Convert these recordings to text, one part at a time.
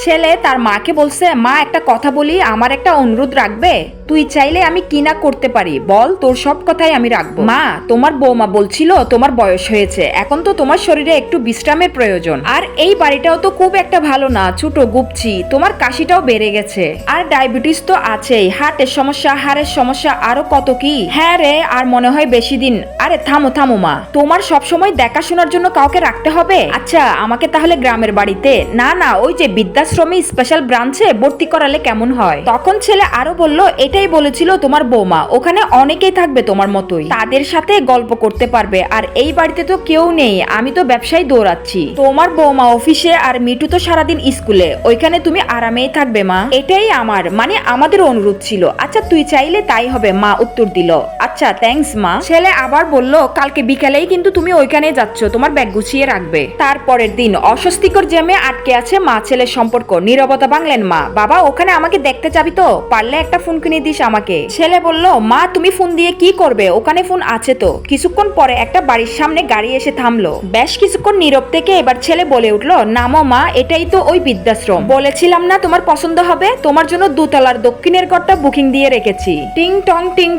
ছেলে তার মাকে বলছে, মা একটা কথা বলি, আমার একটা অনুরোধ রাখবে? তুই চাইলে আমি কি না করতে পারি বল, তোর সব কথাই আমি রাখবো। মা, তোমার বৌমা বলছিল তোমার বয়স হয়েছে, এখন তো তোমার শরীরে একটু বিশ্রামের প্রয়োজন, আর এই বাড়িটাও তো খুব একটা ভালো না, ছোট গুপছি, তোমার কাশিটাও বেড়ে গেছে, আর ডায়াবেটিস তো আছেই, হার্টের সমস্যা, হাড়ের সমস্যা, আরো কত কি। হ্যাঁ রে, আর মনে হয় বেশি দিন। আরে থামো থামো মা, তোমার সবসময় দেখাশোনার জন্য কাউকে রাখতে হবে? আচ্ছা, আমাকে তাহলে গ্রামের বাড়িতে না না ওই যে বৃদ্ধাশ্রমে স্পেশাল ব্রাঞ্চে ভর্তি করালে কেমন হয়? তখন ছেলে আরো বলল, এটাই বলেছিল তোমার বৌমা, ওখানে অনেকেই থাকবে তোমার মতোই, তাদের সাথে গল্প করতে পারবে, আর এই বাড়িতে তো কেউ নেই, আমি তো ব্যবসায় দৌড়াচ্ছি, তোমার বৌমা অফিসে আর মিটু তো সারাদিন স্কুলে, ওইখানে তুমি আরামেই থাকবে মা, এটাই আমার মানে আমাদের অনুরোধ ছিল। আচ্ছা তুই চাইলে তাই হবে, মা উত্তর দিল। আচ্ছা থ্যাঙ্কস মা। ছেলে আবার বলল, কালকে বিকালেই কিন্তু তুমি ওইখানে যাচ্ছ, তোমার ব্যাগ গুছিয়ে রাখবে। তারপরের দিন অস্বস্তিকর জ্যামে আটকে আছে মা ছেলের সম্পর্ক। নীরবতা ভাঙলেন মা। বাবা, ওখানে আমাকে দেখতে যাবি তো? পারলে একটা ফোন কিনে দিস আমাকে। ছেলে বলল, মা তুমি ফোন দিয়ে কি করবে, ওখানে ফোন আছে তো। কিছুক্ষণ পরে একটা বাড়ির সামনে গাড়ি এসে থামলো। বেশ কিছুক্ষণ নীরব থেকে এবার ছেলে বলে উঠলো, নামো মা, এটাই তো ওই বৃদ্ধাশ্রম, বলেছিলাম না তোমার পছন্দ হবে, তোমার জন্য দোতলার দক্ষিণের ঘরটা বুকিং দিয়ে রেখেছি। টিং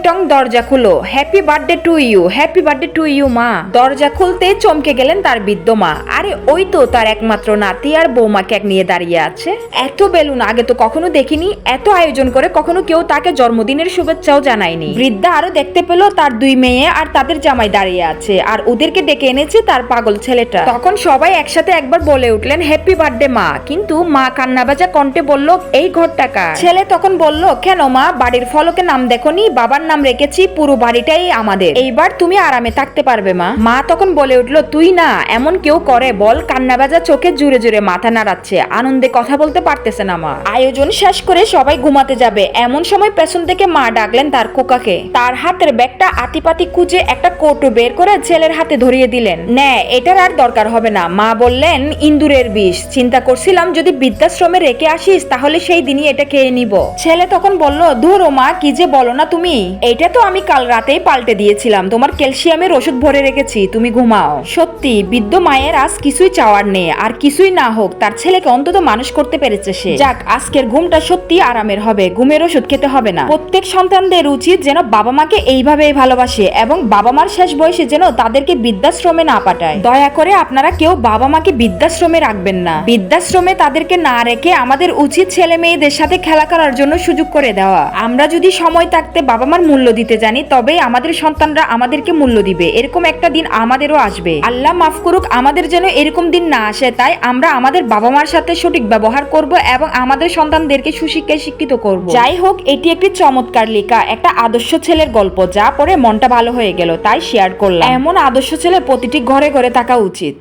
টং দরজা খুলো, happy birthday to you, happy birthday to you মা। দরজা খুলতে চমকে গেলেন তার বৃদ্ধ মা। আরে ওই তো তার একমাত্র নাতি আর বৌমা কেক নিয়ে দাঁড়িয়ে আছে। এত বেলুন আগে তো কখনো দেখিনি, এত আয়োজন করে কখনো কেউ তাকে জন্মদিনের শুভেচ্ছাও জানায়নি। বৃদ্ধা আরো দেখতে পেল তার দুই মেয়ে আর তাদের জামাই দাঁড়িয়ে আছে, আর ওদেরকে ডেকে এনেছে তার পাগল ছেলেটা। তখন সবাই একসাথে একবার বলে উঠলেন, হ্যাপি বার্থডে মা। কিন্তু মা কান্নাবাজা কণ্ঠে বলল, এই ঘরটা কার? ছেলে তখন বলল, কেন মা, বাড়ির ফলকে নাম দেখোনি? বাবার নাম রেখেছি, পুরো বাড়িটাই আমাদের, এইবার তুমি আরামে থাকতে পারবে মা। মা তখন বলে উঠলো, তুই না, এমন কেউ করে বল? কান্নাবাজা চোখে জুড়ে জুড়ে মাথা নাড়াচ্ছে, আনন্দে কথা বলতে পারতেছে না মা। আয়োজন শেষ করে সবাই ঘুমাতে যাবে, এমন সময় পেছন থেকে মা ডাকলেন তার খোকাকে। তার হাতের ব্যাগটা আতিপাতি খুঁজে একটা কৌটো বের করে ছেলের হাতে ধরিয়ে দিলেন। নে, এটার আর দরকার হবে না। মা বললেন, ইন্দুরের বিষ, চিন্তা করছিলাম যদি বৃদ্ধাশ্রমে রেখে আসিস তাহলে সেই দিনই এটা খেয়ে নিব। ছেলে তখন বলল, ধুরো মা, কি যে বলো না তুমি, এইটা তো আমি কাল রাতেই পাল্টে দিয়েছিলাম, তোমার ক্যালসিয়ামের ওষুধ ভরে রেখেছি, তুমি ঘুমাও। সত্যি বৃদ্ধ মায়ের আজ কিছুই চাওয়ার নেই, আর কিছুই না হোক তার ছেলেকে অন্তত মানুষ করতে পেরেছে সে। যাক, আজকের ঘুমটা সত্যি আরামের হবে, ঘুমের ওষুধ খেতে হবে না। প্রত্যেক সন্তানদের উচিত যেন বাবা মাকে এইভাবেই ভালোবাসে, এবং বাবা মার শেষ বয়সে যেন তাদেরকে বৃদ্ধাশ্রমে না পাঠায়। দয়া করে আপনারা কেউ বাবা মাকে বৃদ্ধাশ্রমে রাখবেন না। বৃদ্ধাশ্রমে তাদেরকে না রেখে আমাদের উচিত ছেলে মেয়েদের সাথে খেলা করার জন্য সুযোগ করে দেওয়া। আমরা যদি সময় থাকতে বাবা মার মূল্য দিতে জানি, তবেই আমাদের সন্তানরা আমাদেরকে মূল্য দিবে। এরকম একটা দিন আমাদেরও আসবে, আল্লাহ মাফ করুক, আমাদের যেন এরকম দিন না আসে। তাই আমরা আমাদের বাবা মার সাথে সঠিক ব্যবহার করব এবং আমাদের সন্তানদেরকে সুশিক্ষায় শিক্ষিত করব। যাই হোক, এটি একটি চমৎকার লেখা একটা আদর্শ ছেলের গল্প, যা পড়ে মনটা ভালো হয়ে গেল, তাই শেয়ার করলাম। এমন আদর্শ ছেলে প্রতিটি ঘরে ঘরে থাকা উচিত।